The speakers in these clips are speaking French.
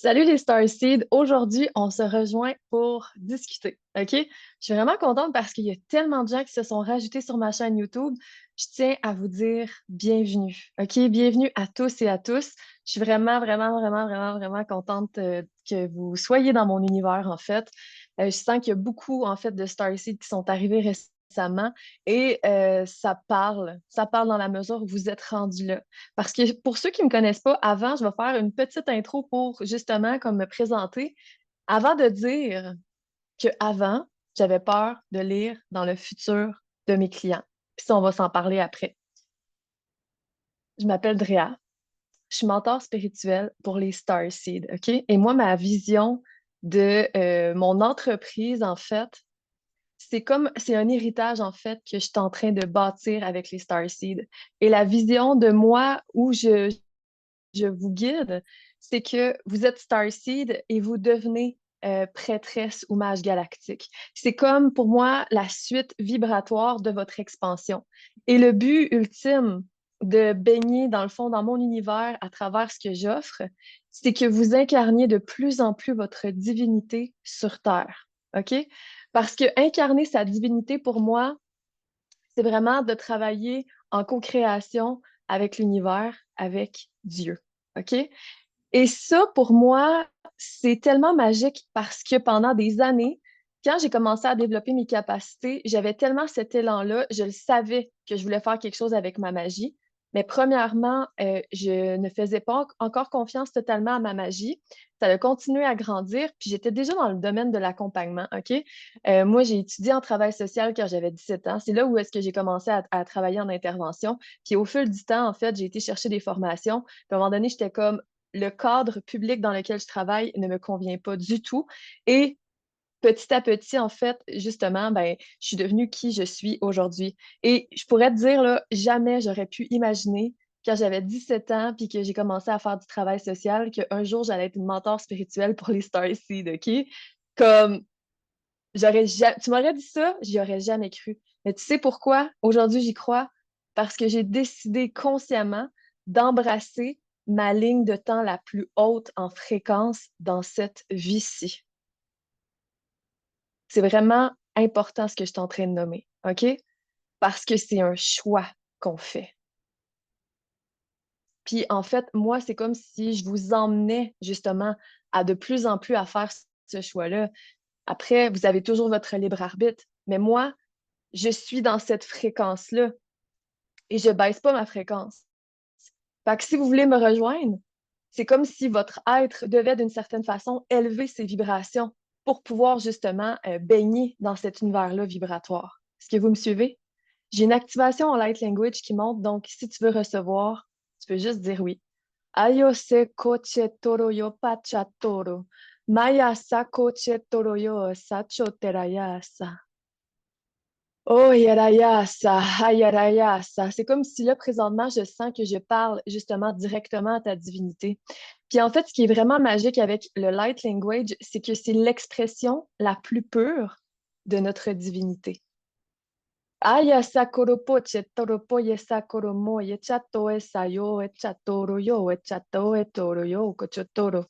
Salut les Starseed. Aujourd'hui, on se rejoint pour discuter. OK? Je suis vraiment contente parce qu'il y a tellement de gens qui se sont rajoutés sur ma chaîne YouTube. Je tiens à vous dire bienvenue. OK? Bienvenue à tous et à tous. Je suis vraiment contente que vous soyez dans mon univers, en fait. Je sens qu'il y a beaucoup, en fait, de Starseed qui sont arrivés récemment et ça parle dans la mesure où vous êtes rendus là. Parce que pour ceux qui ne me connaissent pas, avant, je vais faire une petite intro pour justement comme me présenter. Avant de dire que avant, j'avais peur de lire dans le futur de mes clients. Puis ça, on va s'en parler après. Je m'appelle Drea. Je suis mentor spirituel pour les Starseed, OK? Et moi, ma vision de mon entreprise, en fait, c'est un héritage, en fait, que je suis en train de bâtir avec les Starseed. Et la vision de moi où je vous guide, c'est que vous êtes Starseed et vous devenez prêtresse ou mage galactique. C'est comme pour moi la suite vibratoire de votre expansion. Et le but ultime de baigner dans le fond dans mon univers à travers ce que j'offre, c'est que vous incarniez de plus en plus votre divinité sur Terre. OK? Parce que incarner sa divinité pour moi, c'est vraiment de travailler en co-création avec l'univers, avec Dieu. OK? Et ça, pour moi, c'est tellement magique parce que pendant des années, quand j'ai commencé à développer mes capacités, j'avais tellement cet élan-là, je le savais que je voulais faire quelque chose avec ma magie. Mais premièrement, je ne faisais pas encore confiance totalement à ma magie. Ça a continué à grandir, puis j'étais déjà dans le domaine de l'accompagnement, OK? Moi, j'ai étudié en travail social quand j'avais 17 ans. C'est là où est-ce que j'ai commencé à travailler en intervention. Puis au fil du temps, en fait, j'ai été chercher des formations. Puis à un moment donné, j'étais comme, le cadre public dans lequel je travaille ne me convient pas du tout. Et petit à petit, en fait, justement, ben, je suis devenue qui je suis aujourd'hui. Et je pourrais te dire, là, jamais j'aurais pu imaginer, quand j'avais 17 ans, puis que j'ai commencé à faire du travail social, qu'un jour, j'allais être une mentor spirituelle pour les Starseed, OK? Comme, tu m'aurais dit ça, j'y aurais jamais cru. Mais tu sais pourquoi? Aujourd'hui, j'y crois. Parce que j'ai décidé consciemment d'embrasser ma ligne de temps la plus haute en fréquence dans cette vie-ci. C'est vraiment important ce que je suis en train de nommer, OK? Parce que c'est un choix qu'on fait. Puis en fait, moi, c'est comme si je vous emmenais justement à de plus en plus à faire ce choix-là. Après, vous avez toujours votre libre arbitre, mais moi, je suis dans cette fréquence-là et je baisse pas ma fréquence. Fait que si vous voulez me rejoindre, c'est comme si votre être devait d'une certaine façon élever ses vibrations pour pouvoir justement baigner dans cet univers-là vibratoire. Est-ce que vous me suivez? J'ai une activation en light language qui monte, donc si tu veux recevoir, tu peux juste dire oui. Ayose koche toro yo pacha toro. Mayasa koche toro yo sacho terayasa. Oh, yarayasa, ayarayasa. C'est comme si là, présentement, je sens que je parle justement directement à ta divinité. Puis en fait, ce qui est vraiment magique avec le light language, c'est que c'est l'expression la plus pure de notre divinité. Ayasa koropo chetoropo yesa koromo yechato esa yo echatoro yo echato etoro yo kochotoro.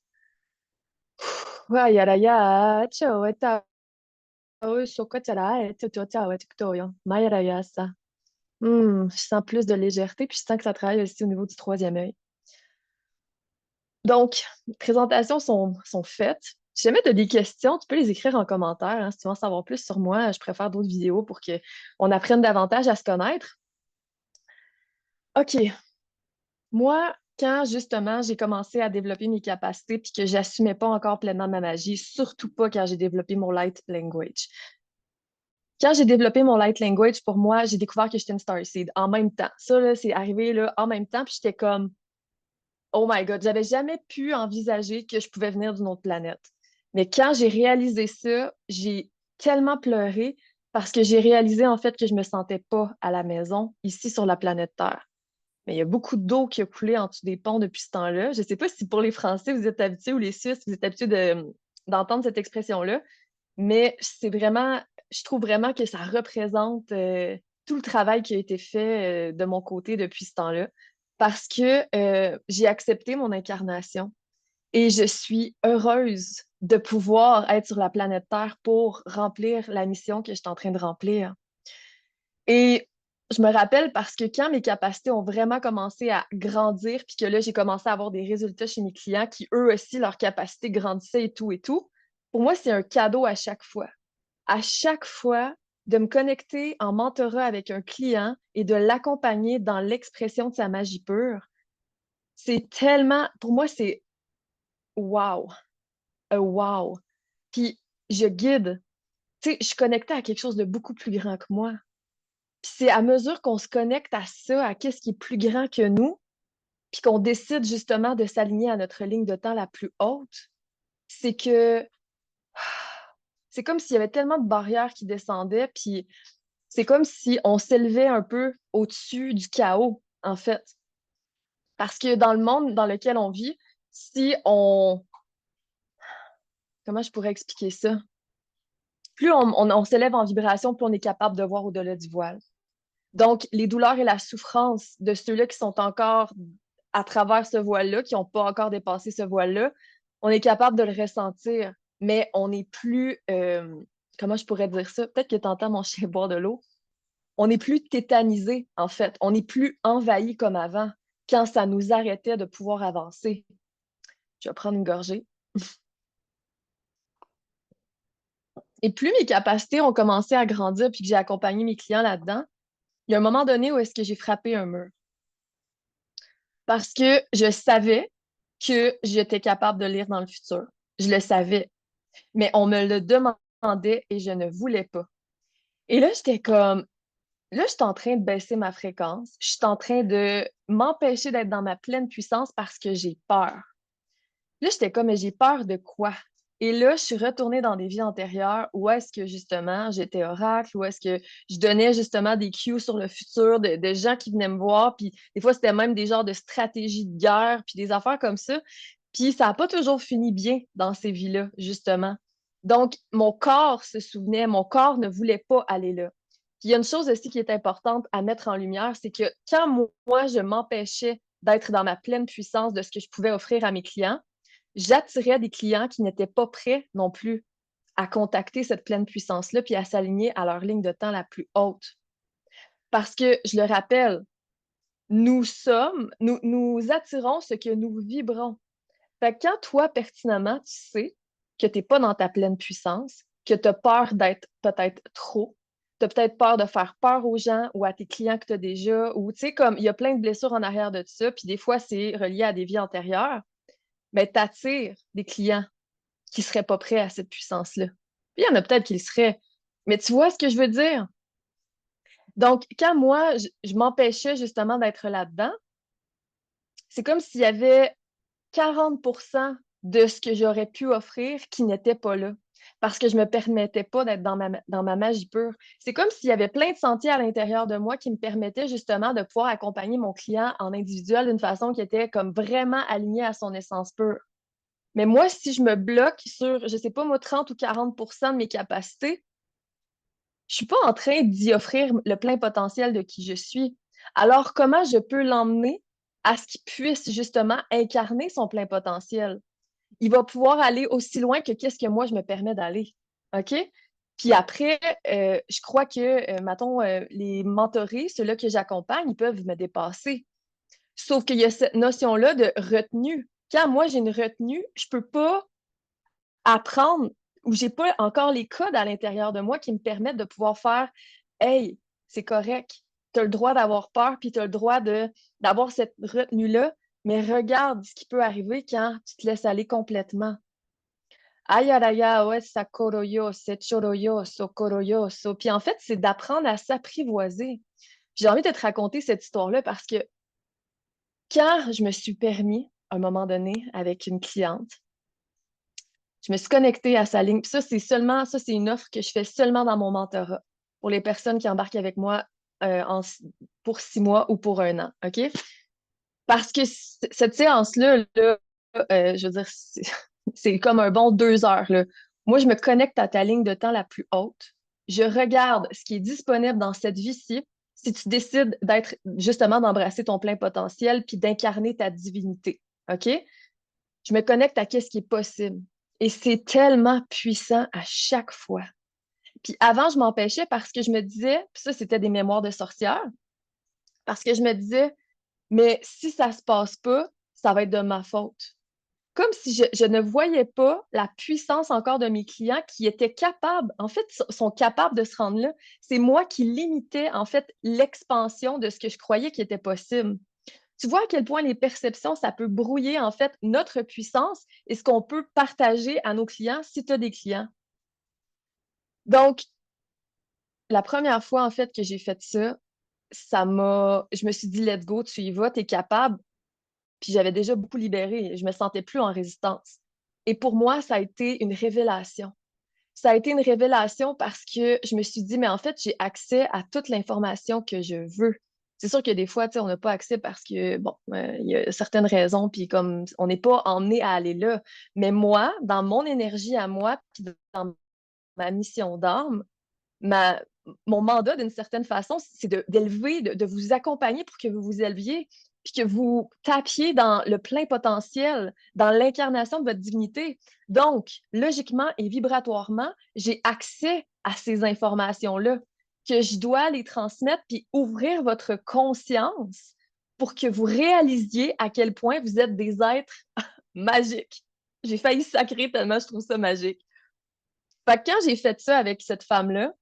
Ayaraya, cho eta o sokotara etotocha etiktoyo. Mayarayasa. Je sens plus de légèreté, puis je sens que ça travaille aussi au niveau du troisième œil. Donc, les présentations sont faites. Si jamais tu as des questions, tu peux les écrire en commentaire, hein. Si tu veux en savoir plus sur moi, je préfère d'autres vidéos pour qu'on apprenne davantage à se connaître. OK. Moi, quand justement j'ai commencé à développer mes capacités puis que j'assumais pas encore pleinement ma magie, surtout pas quand j'ai développé mon light language. Quand j'ai développé mon light language, pour moi, j'ai découvert que j'étais une starseed en même temps. Ça, là, c'est arrivé là, en même temps, puis j'étais comme oh my God, j'avais jamais pu envisager que je pouvais venir d'une autre planète. Mais quand j'ai réalisé ça, j'ai tellement pleuré parce que j'ai réalisé en fait que je me sentais pas à la maison ici sur la planète Terre. Mais il y a beaucoup d'eau qui a coulé en dessous des ponts depuis ce temps-là. Je ne sais pas si pour les Français, vous êtes habitués ou les Suisses, vous êtes habitués d'entendre cette expression-là, mais c'est vraiment, je trouve vraiment que ça représente tout le travail qui a été fait de mon côté depuis ce temps-là, parce que j'ai accepté mon incarnation Et je suis heureuse de pouvoir être sur la planète Terre pour remplir la mission que je suis en train de remplir. Et je me rappelle parce que quand mes capacités ont vraiment commencé à grandir, puis que là, j'ai commencé à avoir des résultats chez mes clients qui, eux aussi, leurs capacités grandissaient et tout, pour moi, c'est un cadeau à chaque fois. À chaque fois, de me connecter en mentorat avec un client et de l'accompagner dans l'expression de sa magie pure, c'est tellement, pour moi, c'est wow, wow. Puis je guide, tu sais, je suis connectée à quelque chose de beaucoup plus grand que moi. Puis c'est à mesure qu'on se connecte à ça, à qu'est-ce qui est plus grand que nous, puis qu'on décide justement de s'aligner à notre ligne de temps la plus haute, c'est que c'est comme s'il y avait tellement de barrières qui descendaient, puis c'est comme si on s'élevait un peu au-dessus du chaos, en fait. Parce que dans le monde dans lequel on vit, si on... Comment je pourrais expliquer ça? Plus on s'élève en vibration, plus on est capable de voir au-delà du voile. Donc, les douleurs et la souffrance de ceux-là qui sont encore à travers ce voile-là, qui n'ont pas encore dépassé ce voile-là, on est capable de le ressentir, mais on n'est plus, comment je pourrais dire ça? Peut-être que tu entends mon chien boire de l'eau. On n'est plus tétanisé, en fait. On n'est plus envahi comme avant, quand ça nous arrêtait de pouvoir avancer. Je vais prendre une gorgée. Et plus mes capacités ont commencé à grandir, puis que j'ai accompagné mes clients là-dedans, il y a un moment donné où est-ce que j'ai frappé un mur. Parce que je savais que j'étais capable de lire dans le futur. Je le savais, mais on me le demandait et je ne voulais pas. Et là, j'étais comme, là, je suis en train de baisser ma fréquence. Je suis en train de m'empêcher d'être dans ma pleine puissance parce que j'ai peur. Là, j'étais comme, mais j'ai peur de quoi? Et là, je suis retournée dans des vies antérieures où est-ce que justement j'étais oracle, où est-ce que je donnais justement des cues sur le futur de gens qui venaient me voir. Puis des fois, c'était même des genres de stratégies de guerre, puis des affaires comme ça. Puis ça n'a pas toujours fini bien dans ces vies-là, justement. Donc, mon corps se souvenait, mon corps ne voulait pas aller là. Puis il y a une chose aussi qui est importante à mettre en lumière, c'est que quand moi, je m'empêchais d'être dans ma pleine puissance de ce que je pouvais offrir à mes clients, j'attirais des clients qui n'étaient pas prêts non plus à contacter cette pleine puissance-là puis à s'aligner à leur ligne de temps la plus haute. Parce que, je le rappelle, nous attirons ce que nous vibrons. Fait que quand toi, pertinemment, tu sais que tu n'es pas dans ta pleine puissance, que tu as peur d'être peut-être trop, tu as peut-être peur de faire peur aux gens ou à tes clients que tu as déjà, ou tu sais, comme il y a plein de blessures en arrière de ça, puis des fois, c'est relié à des vies antérieures, mais tu attires des clients qui ne seraient pas prêts à cette puissance-là. Puis il y en a peut-être qui le seraient. Mais tu vois ce que je veux dire? Donc, quand moi, je m'empêchais justement d'être là-dedans, c'est comme s'il y avait 40% de ce que j'aurais pu offrir qui n'était pas là. Parce que je ne me permettais pas d'être dans ma magie pure. C'est comme s'il y avait plein de sentiers à l'intérieur de moi qui me permettaient justement de pouvoir accompagner mon client en individuel d'une façon qui était comme vraiment alignée à son essence pure. Mais moi, si je me bloque sur, je ne sais pas, moi, 30 ou 40% de mes capacités, je ne suis pas en train d'y offrir le plein potentiel de qui je suis. Alors, comment je peux l'emmener à ce qu'il puisse justement incarner son plein potentiel? Il va pouvoir aller aussi loin que qu'est-ce que moi, je me permets d'aller. OK? Puis après, je crois que, mettons, les mentorés, ceux-là que j'accompagne, ils peuvent me dépasser. Sauf qu'il y a cette notion-là de retenue. Quand moi, j'ai une retenue, je ne peux pas apprendre ou j'ai pas encore les codes à l'intérieur de moi qui me permettent de pouvoir faire Hey, c'est correct, tu as le droit d'avoir peur, puis tu as le droit d'avoir cette retenue-là, mais regarde ce qui peut arriver quand tu te laisses aller complètement. Ayaraya, ouais, sakoroyo, sechoroyo, sokoroyo, so. Puis en fait, c'est d'apprendre à s'apprivoiser. J'ai envie de te raconter cette histoire-là parce que quand je me suis permis, à un moment donné, avec une cliente, je me suis connectée à sa ligne. Puis ça, c'est une offre que je fais seulement dans mon mentorat pour les personnes qui embarquent avec moi pour 6 mois ou pour un an. OK? Parce que cette séance-là, là, je veux dire, c'est comme un bon 2 heures, là. Moi, je me connecte à ta ligne de temps la plus haute. Je regarde ce qui est disponible dans cette vie-ci si tu décides d'être justement d'embrasser ton plein potentiel puis d'incarner ta divinité. OK? Je me connecte à qu'est-ce qui est possible. Et c'est tellement puissant à chaque fois. Puis avant, je m'empêchais parce que je me disais, puis ça, c'était des mémoires de sorcière, parce que je me disais, mais si ça se passe pas, ça va être de ma faute. Comme si je ne voyais pas la puissance encore de mes clients qui étaient capables, en fait, sont capables de se rendre là. C'est moi qui limitais, en fait, l'expansion de ce que je croyais qui était possible. Tu vois à quel point les perceptions, ça peut brouiller, en fait, notre puissance et ce qu'on peut partager à nos clients si tu as des clients. Donc, la première fois, en fait, que j'ai fait ça, je me suis dit, let's go, tu y vas, tu es capable. Puis j'avais déjà beaucoup libéré. Je me sentais plus en résistance. Et pour moi, ça a été une révélation. Ça a été une révélation parce que je me suis dit, mais en fait, j'ai accès à toute l'information que je veux. C'est sûr que des fois, tu sais, on n'a pas accès parce que, bon, il y a certaines raisons, puis comme on n'est pas emmené à aller là. Mais moi, dans mon énergie à moi, puis dans ma mission d'âme, ma, mon mandat, d'une certaine façon, c'est d'élever, de vous accompagner pour que vous vous éleviez, puis que vous tapiez dans le plein potentiel, dans l'incarnation de votre divinité. Donc, logiquement et vibratoirement, j'ai accès à ces informations-là, que je dois les transmettre, puis ouvrir votre conscience pour que vous réalisiez à quel point vous êtes des êtres magiques. J'ai failli sacrer tellement je trouve ça magique. Fait que quand j'ai fait ça avec cette femme-là,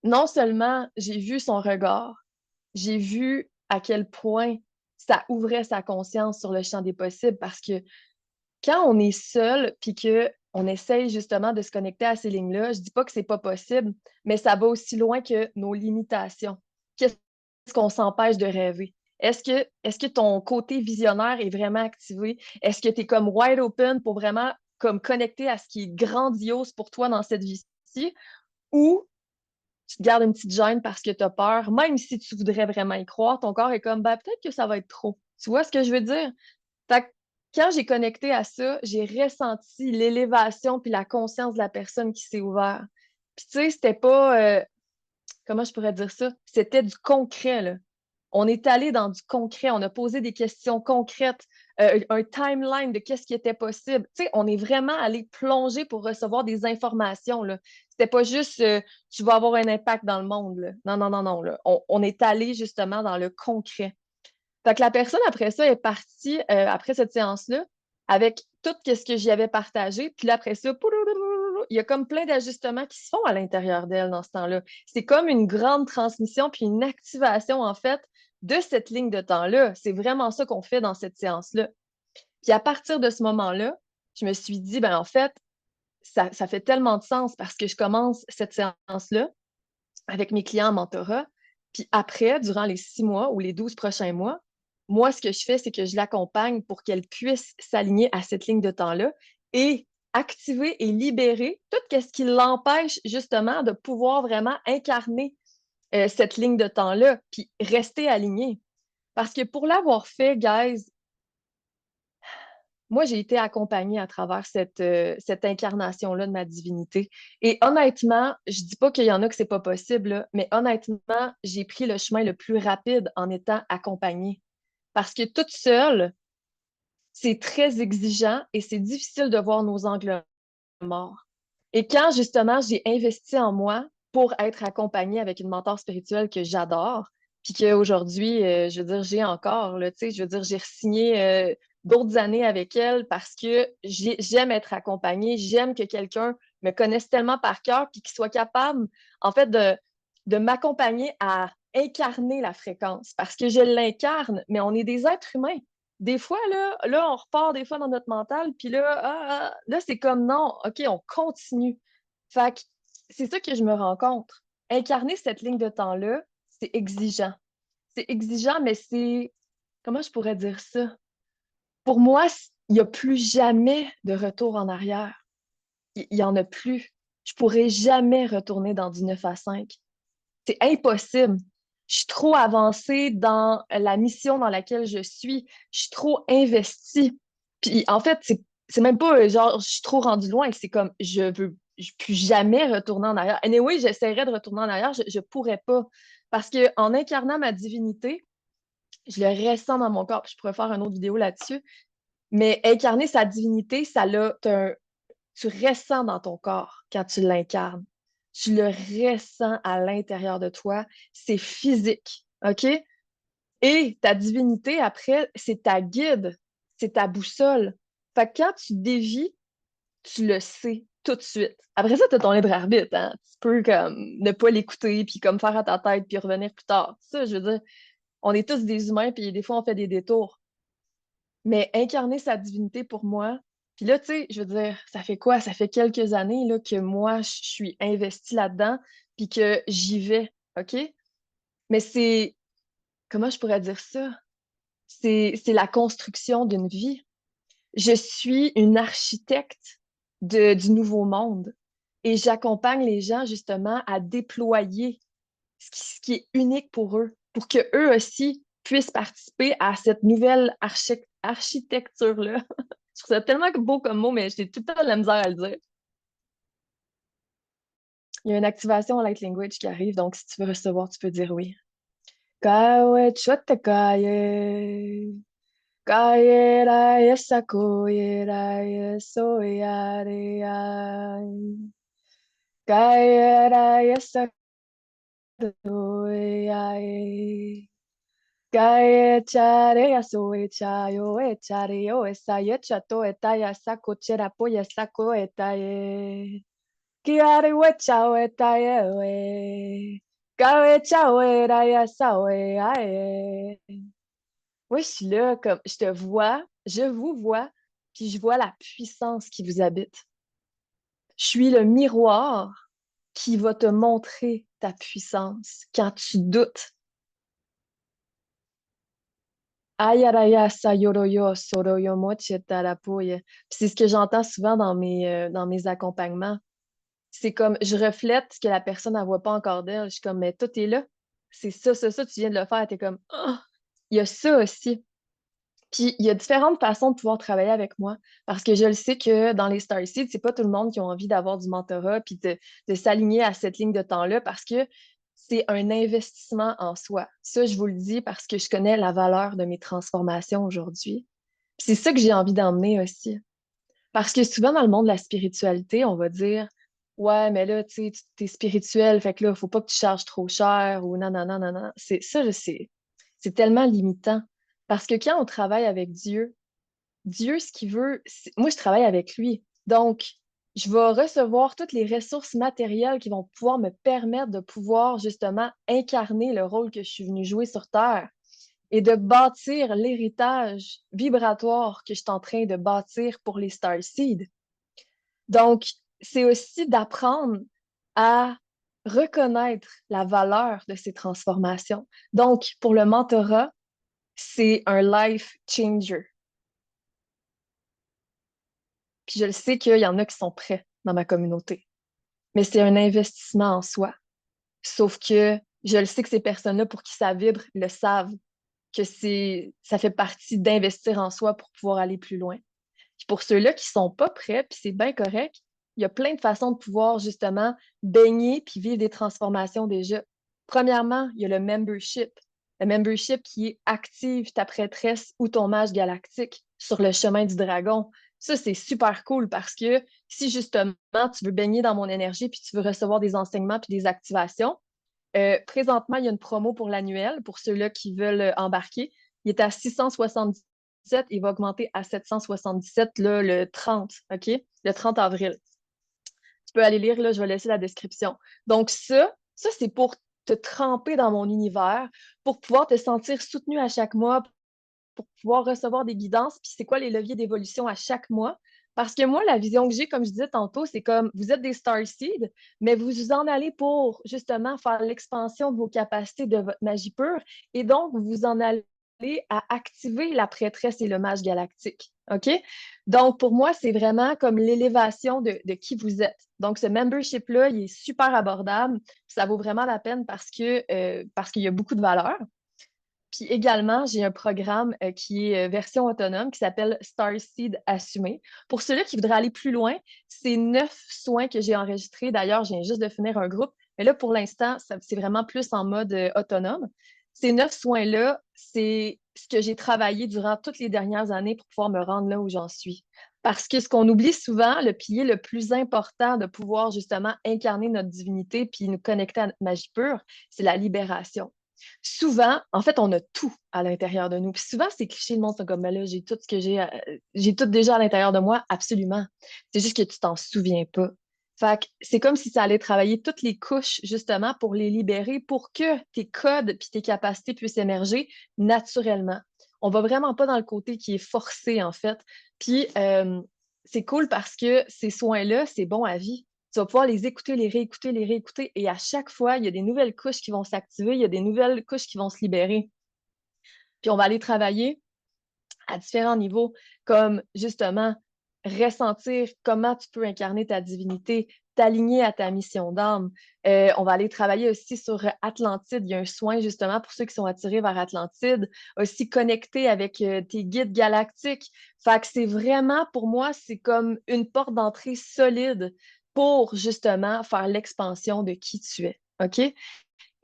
non seulement j'ai vu son regard, j'ai vu à quel point ça ouvrait sa conscience sur le champ des possibles parce que quand on est seul puis que on essaye justement de se connecter à ces lignes-là, je dis pas que c'est pas possible, mais ça va aussi loin que nos limitations. Qu'est-ce qu'on s'empêche de rêver? Est-ce que ton côté visionnaire est vraiment activé? Est-ce que tu es comme wide open pour vraiment comme connecter à ce qui est grandiose pour toi dans cette vie-ci? Ou tu te gardes une petite gêne parce que tu as peur, même si tu voudrais vraiment y croire, ton corps est comme, ben, peut-être que ça va être trop. Tu vois ce que je veux dire? Fait que quand j'ai connecté à ça, j'ai ressenti l'élévation puis la conscience de la personne qui s'est ouverte. Puis tu sais, c'était pas, comment je pourrais dire ça? C'était du concret, là. On est allé dans du concret, on a posé des questions concrètes, un timeline de qu'est-ce qui était possible. Tu sais, on est vraiment allé plonger pour recevoir des informations, là. C'était pas juste tu vas avoir un impact dans le monde, là. Non, non, non, non, là. On est allé justement dans le concret. Fait que la personne, après ça, est partie, après cette séance-là, avec tout ce que j'y avais partagé. Puis là, après ça, il y a comme plein d'ajustements qui se font à l'intérieur d'elle dans ce temps-là. C'est comme une grande transmission puis une activation, en fait, de cette ligne de temps-là. C'est vraiment ça qu'on fait dans cette séance-là. Puis à partir de ce moment-là, je me suis dit, ben en fait, ça fait tellement de sens parce que je commence cette séance-là avec mes clients en mentorat. Puis après, durant les 6 mois ou les 12 prochains mois, moi, ce que je fais, c'est que je l'accompagne pour qu'elle puisse s'aligner à cette ligne de temps-là et activer et libérer tout ce qui l'empêche justement de pouvoir vraiment incarner cette ligne de temps-là, puis rester aligné. Parce que pour l'avoir fait, guys, moi, j'ai été accompagnée à travers cette incarnation-là de ma divinité. Et honnêtement, je dis pas qu'il y en a que c'est pas possible, là, mais honnêtement, j'ai pris le chemin le plus rapide en étant accompagnée. Parce que toute seule, c'est très exigeant et c'est difficile de voir nos angles morts. Et quand justement j'ai investi en moi pour être accompagnée avec une mentor spirituelle que j'adore, puis qu'aujourd'hui, je veux dire, j'ai encore, là, tu sais, je veux dire, j'ai signé d'autres années avec elle parce que j'aime être accompagnée, j'aime que quelqu'un me connaisse tellement par cœur, puis qu'il soit capable, en fait, de m'accompagner à incarner la fréquence, parce que je l'incarne, mais on est des êtres humains. Des fois, on repart des fois dans notre mental, puis là, là, c'est comme non, OK, on continue. Fait que c'est ça que je me rencontre. Incarner cette ligne de temps-là, c'est exigeant. C'est exigeant, mais c'est, comment je pourrais dire ça? Pour moi, il n'y a plus jamais de retour en arrière. Il n'y en a plus. Je pourrais jamais retourner dans du 9 à 5. C'est impossible. Je suis trop avancée dans la mission dans laquelle je suis. Je suis trop investie. Puis en fait, c'est même pas genre je suis trop rendue loin. C'est comme je plus jamais retourner en arrière. Anyway, j'essaierais de retourner en arrière. Je pourrais pas. Parce que en incarnant ma divinité, je le ressens dans mon corps. Puis je pourrais faire une autre vidéo là-dessus. Mais incarner sa divinité, tu ressens dans ton corps quand tu l'incarnes. Tu le ressens à l'intérieur de toi. C'est physique, OK? Et ta divinité, après, c'est ta guide, c'est ta boussole. Fait que quand tu dévis, tu le sais tout de suite. Après ça, tu as ton libre arbitre, hein? Tu peux comme ne pas l'écouter, puis comme faire à ta tête, puis revenir plus tard. Ça, je veux dire, on est tous des humains, puis des fois, on fait des détours. Mais incarner sa divinité pour moi, puis là, tu sais, je veux dire, ça fait quoi? Ça fait quelques années là, que moi, je suis investie là-dedans, puis que j'y vais, OK? Mais comment je pourrais dire ça? C'est la construction d'une vie. Je suis une architecte du nouveau monde et j'accompagne les gens justement à déployer ce qui est unique pour eux, pour que eux aussi puissent participer à cette nouvelle architecture-là. Je trouve ça tellement beau comme mot, mais j'ai tout le temps de la misère à le dire. Il y a une activation en light language qui arrive, donc si tu veux recevoir, tu peux dire oui. Kawe chote kaye. Kaye raye sakoye raye soyare ai. Kaye raye sakoye ai. Gae chare yaso e chayo e chare yo e saye chato e taya sako chera poya sako e taye. Kiare we chao e taye we. Gae chao e raya sao e aye. Oui, je suis là, comme je te vois, je vous vois, puis je vois la puissance qui vous habite. Je suis le miroir qui va te montrer ta puissance quand tu doutes. Ayaraya sayoroyo soroyo mochitarapoye. Puis c'est ce que j'entends souvent dans mes accompagnements. C'est comme, je reflète ce que la personne ne voit pas encore d'elle. Je suis comme, mais tout est là. C'est ça, tu viens de le faire. Tu es comme, ah, il y a ça aussi. Puis il y a différentes façons de pouvoir travailler avec moi parce que je le sais que dans les Starseeds, c'est pas tout le monde qui a envie d'avoir du mentorat puis de s'aligner à cette ligne de temps-là parce que c'est un investissement en soi. Ça, je vous le dis parce que je connais la valeur de mes transformations aujourd'hui. Puis c'est ça que j'ai envie d'emmener aussi. Parce que souvent dans le monde de la spiritualité, on va dire ouais, mais là, tu sais, tu es spirituel, fait que là, faut pas que tu charges trop cher ou non, non, non, non, non. C'est ça, je sais. C'est tellement limitant. Parce que quand on travaille avec Dieu, Dieu, ce qu'il veut, moi, je travaille avec lui. Donc, je vais recevoir toutes les ressources matérielles qui vont pouvoir me permettre de pouvoir justement incarner le rôle que je suis venue jouer sur Terre et de bâtir l'héritage vibratoire que je suis en train de bâtir pour les Starseeds. Donc, c'est aussi d'apprendre à reconnaître la valeur de ces transformations. Donc, pour le mentorat, c'est un life changer. Puis je le sais qu'il y en a qui sont prêts dans ma communauté. Mais c'est un investissement en soi. Sauf que je le sais que ces personnes-là, pour qui ça vibre, le savent que ça fait partie d'investir en soi pour pouvoir aller plus loin. Puis pour ceux-là qui sont pas prêts, puis c'est bien correct, il y a plein de façons de pouvoir justement baigner puis vivre des transformations déjà. Premièrement, il y a le membership. Le membership qui est active ta prêtresse ou ton mage galactique sur le chemin du dragon. Ça, c'est super cool parce que si justement tu veux baigner dans mon énergie puis tu veux recevoir des enseignements puis des activations, présentement, il y a une promo pour l'annuel pour ceux-là qui veulent embarquer. Il est à 677, il va augmenter à 777 là, le 30, OK? Le 30 avril. Tu peux aller lire, là, je vais laisser la description. Donc, ça c'est pour te tremper dans mon univers, pour pouvoir te sentir soutenu à chaque mois, pour pouvoir recevoir des guidances, puis c'est quoi les leviers d'évolution à chaque mois. Parce que moi, la vision que j'ai, comme je disais tantôt, c'est comme vous êtes des Starseeds, mais vous vous en allez pour justement faire l'expansion de vos capacités de votre magie pure, et donc vous en allez à activer la prêtresse et le mage galactique. OK? Donc, pour moi, c'est vraiment comme l'élévation de qui vous êtes. Donc, ce membership-là, il est super abordable. Ça vaut vraiment la peine parce qu'il y a beaucoup de valeur. Puis également, j'ai un programme qui est version autonome qui s'appelle Starseed Assumé. Pour ceux-là qui voudraient aller plus loin, c'est 9 soins que j'ai enregistrés. D'ailleurs, je viens juste de finir un groupe. Mais là, pour l'instant, c'est vraiment plus en mode autonome. ces 9 soins-là, c'est ce que j'ai travaillé durant toutes les dernières années pour pouvoir me rendre là où j'en suis. Parce que ce qu'on oublie souvent, le pilier le plus important de pouvoir justement incarner notre divinité puis nous connecter à notre magie pure, c'est la libération. Souvent, en fait, on a tout à l'intérieur de nous. Puis souvent, c'est cliché, le monde sont comme, ben là, j'ai tout ce que j'ai tout déjà à l'intérieur de moi, absolument. C'est juste que tu t'en souviens pas. Fait que c'est comme si ça allait travailler toutes les couches, justement, pour les libérer, pour que tes codes puis tes capacités puissent émerger naturellement. On va vraiment pas dans le côté qui est forcé, en fait. Puis c'est cool parce que ces soins-là, c'est bon à vie. Tu vas pouvoir les écouter, les réécouter, et à chaque fois, il y a des nouvelles couches qui vont s'activer, il y a des nouvelles couches qui vont se libérer. Puis on va aller travailler à différents niveaux, comme justement ressentir comment tu peux incarner ta divinité, t'aligner à ta mission d'âme. On va aller travailler aussi sur Atlantide. Il y a un soin justement pour ceux qui sont attirés vers Atlantide, aussi connecter avec tes guides galactiques. Fait que c'est vraiment, pour moi, c'est comme une porte d'entrée solide pour justement faire l'expansion de qui tu es. OK?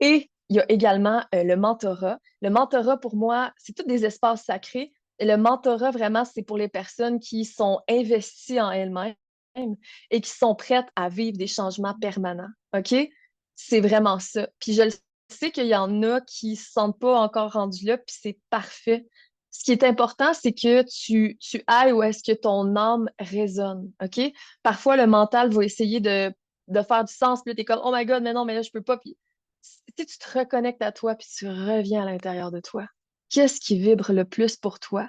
Et il y a également le mentorat. Le mentorat, pour moi, c'est tous des espaces sacrés. Et le mentorat, vraiment, c'est pour les personnes qui sont investies en elles-mêmes et qui sont prêtes à vivre des changements permanents. OK? C'est vraiment ça. Puis je le sais qu'il y en a qui ne se sentent pas encore rendus là, puis c'est parfait. Ce qui est important, c'est que tu ailles où est-ce que ton âme résonne. OK? Parfois, le mental va essayer de faire du sens, puis là, t'es comme, oh my God, mais non, mais là, je peux pas. Puis si tu te reconnectes à toi puis tu reviens à l'intérieur de toi, qu'est-ce qui vibre le plus pour toi?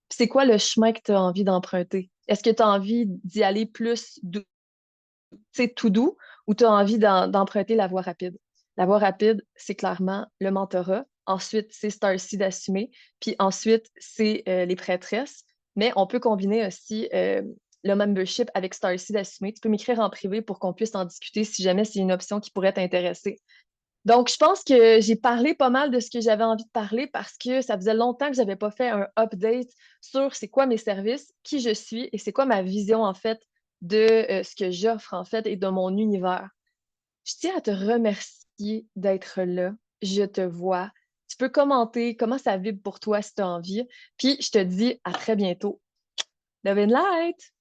Puis c'est quoi le chemin que tu as envie d'emprunter? Est-ce que tu as envie d'y aller plus tout doux ou tu as envie d'emprunter la voie rapide? La voie rapide, c'est clairement le mentorat. Ensuite, c'est Starseed assumé. Puis ensuite, c'est les prêtresses. Mais on peut combiner aussi le membership avec Starseed assumé. Tu peux m'écrire en privé pour qu'on puisse en discuter si jamais c'est une option qui pourrait t'intéresser. Donc, je pense que j'ai parlé pas mal de ce que j'avais envie de parler parce que ça faisait longtemps que j'avais pas fait un update sur c'est quoi mes services, qui je suis et c'est quoi ma vision en fait de ce que j'offre en fait et de mon univers. Je tiens à te remercier d'être là. Je te vois. Tu peux commenter comment ça vibre pour toi si tu as envie. Puis je te dis à très bientôt. Love and light!